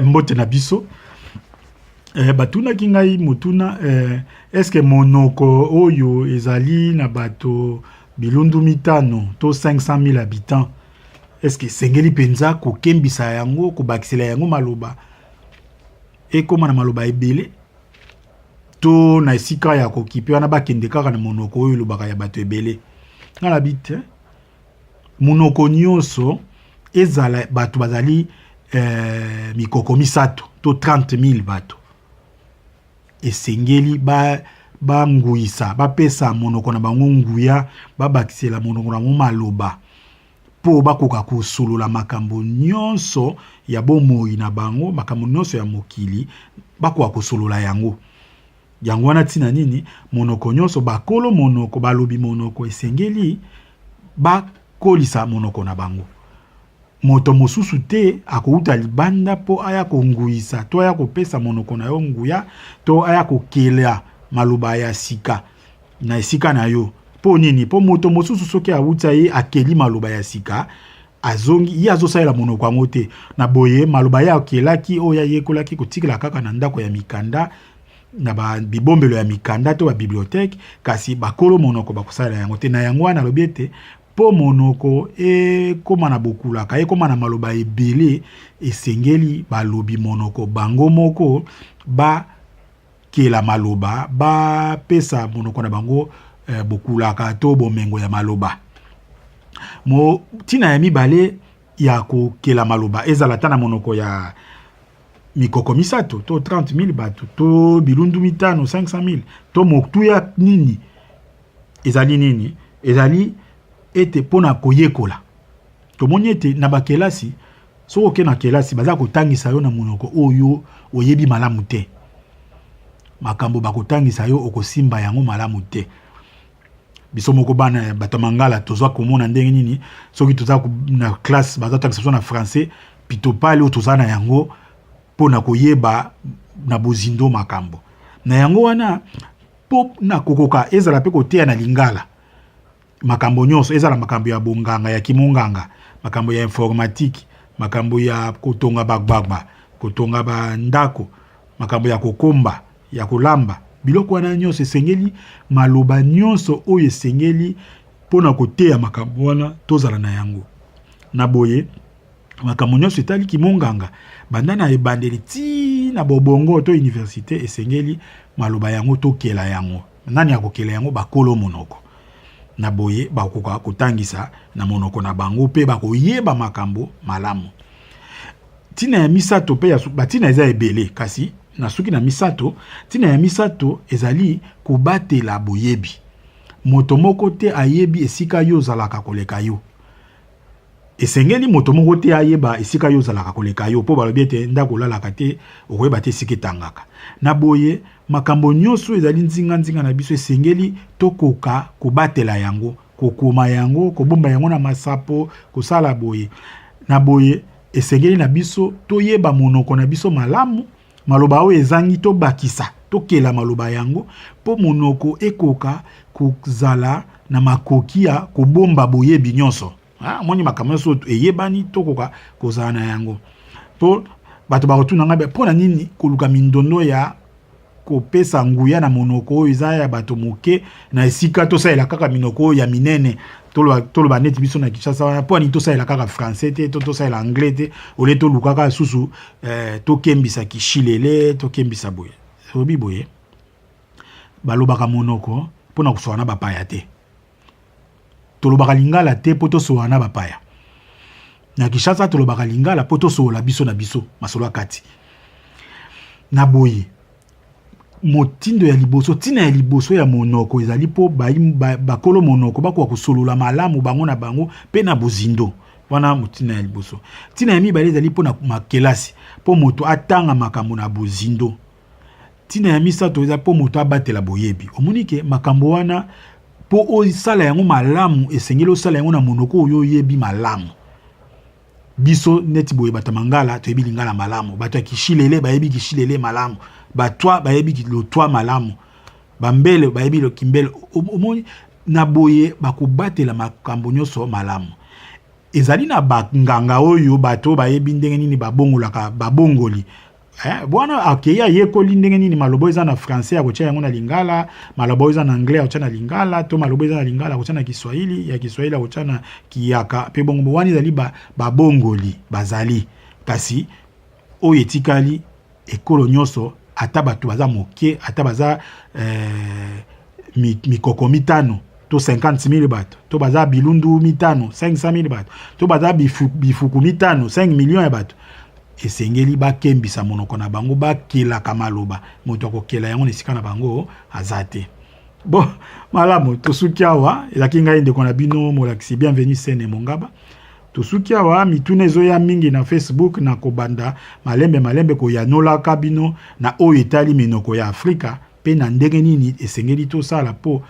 mbote na biso. Batuna kingai mutuna est-ce que monoko oyo ezali na bato bilundu mitano to 500 000 habitants, est-ce que sengeli penza ko kembisa yango ko bakisela yango maloba ekoma na maloba ebele to na esika ya ko kipe wana bakende kaka na monoko oyo lobaka ya bato ebele na la bite monoko nyonso ezala bato bazali mikoko misato to 30 000 bato esengeli ba nguisa ba pesa monoko na bango nguya ba bakisela monoko na maloba po bakoka kusolola makambo nyonso ya bomoi na bango, makambo nyonso ya mokili bakoka kusolola yango. Yango wana tina nini monoko nyonso bakolo monoko balobi monoko esengeli bakolisa monoko na bango. Moto mosusu te akouta libanda po aya konguisa to aya kopesa monoko na yo nguya to aya kokela maloba ya sika na esika na yo. Po nini po moto mosusu soki awuta ye akeli maloba ya sika azongi ye azosalela monoko yango te na boye maloba ya akelaki oya yekolaki kotikela kaka na ndako ya mikanda na ba bibombelo ya mikanda to ba bibliothèque kasi bakolo monoko bakosalela yango te na yango wana lobiete po monoko koma na bokulaka koma na maloba ebele esengeli balobi monoko bango moko ba kela maloba ba pesa monoko na bango bokulaka to bomengo ya maloba mo tina ya mibale ya ko kela maloba ezala tana monoko ya mikoko misato to 30 000 bato to bilundu mitano 500 000 to motuya nini ezali ete pona koyekola to moni ete na bakelasi soko ke na kelasi baza kotangisa yo na monoko oyo oyebi malamu te makambo bakotangisa yo okosimba yango malamu te biso moko bana bato mangala tozwa komona ndenge nini soki toza na classe baza tangisa na français pito pale o toza na yango pona koyeba na bozindo makambo na yango wana po na kokoka ezala pe kotea na lingala makambo nyonso ezala makambo ya bonganga ya kimonganga makambo ya informatique makambo ya kotonga bagbagba kotonga bandako makambo ya kokomba ya kolamba biloko wana nyonso esengeli maloba nyonso oyo esengeli pona kotea makambo wana tozala na yango na boye makambo nyonso etali kimonganga banda na ebandeli ti na bobongo to université esengeli maloba yango tokela yango nani akokela yango bakolo monoko na boye bakoka kotangisa na monoko na bango pe bakoyeba makambo malamu tina ya misato pe ya batina eza ebele kasi na suki na misato tina ya misato ezali kobatela boyebi moto moko te ayebi esika yo zalaka koleka yo esengeli moto moko te ayeba esika yo zalaka koleka yo po balobi ete ndako lalaka te okoyeba te esika etangaka na boye makambo nyonso ezali nzinga na biso esengeli tokoka kobatela yango kokoma yango kobomba yango na masapo kosala boye na boye esengeli na biso toyeba monoko na biso malamu maloba oyo ezangi to bakisa tokela maloba yango po monoko ekoka kozala na makoki ya kobomba boyebi nyonso moni makambo nyonso eyebani tokoka kozala na yango po bato bakotuna ngabe pona nini koluka mindondo ya kopesa nguya na monoko oyo eza ya bato moke na esika tosalela kaka minoko ya minene toloba neti biso na Kinshasa wana po ani tosalela kaka français te tosalela anglais te ole tolukaka susu tokembisa kishilele tokembisa boye obi boye balobaka monoko pona kosoana bapaya te tolobaka lingala te po tosoana bapaya na Kinshasa tolobaka lingala po tosola biso na biso masolo kati na boye motindo ya liboso tina ya liboso ya monoko ezali po bakolo monoko bakoka kosolola malamu bango na bango pe na bozindo wana motina ya liboso tina ya mibale ezali po na makelasi po moto atanga makambo na bozindo tina ya misato ezali po moto abatela boyebi omonike makambo wana po osala yango malamu esengeli osala yango na monoko oyo yebi malamu biso neti boye batamangala toyebi lingala malamu bato ya kishilele bayebi kishilele malamu batwa bayebi lotwa malamu bambele bayebi lo kimbele omoni na boye bakobatela makambo nyonso malamu ezali na banganga oyo bato bayebi ndenge nini babongolaka babongoli. Bwana akeya yekoli ndenge nini malobo eza na français akotia yango na lingala, malobo eza na anglais akotia na lingala, to malobo eza na lingala akotia na Kiswahili, ya Kiswahili akotia na Kiyaka. Pe bongo wani ezali babongoli bazali. Kasi oyo etikali ekolo nyonso ata bato baza moke, ata baza mikoko mitano to 50,000 bato, to baza bilundu mitano 500,000 bato, to baza bifuku mitano 5 millions ya bato. Esengeli bakembisa monoko na bango bakela kamaloba moto akokela yango nesika na bango azate. Bon, malamu tosuki awa elaki ngai ndeko na bino molakisi bienvenue Sene Mongaba. Tosuki awa mituna ezoya mingi na Facebook na kobanda malembe koyanola kabino na oyo etali minoko ya Afrika pe na ndenge nini esengeli tosala po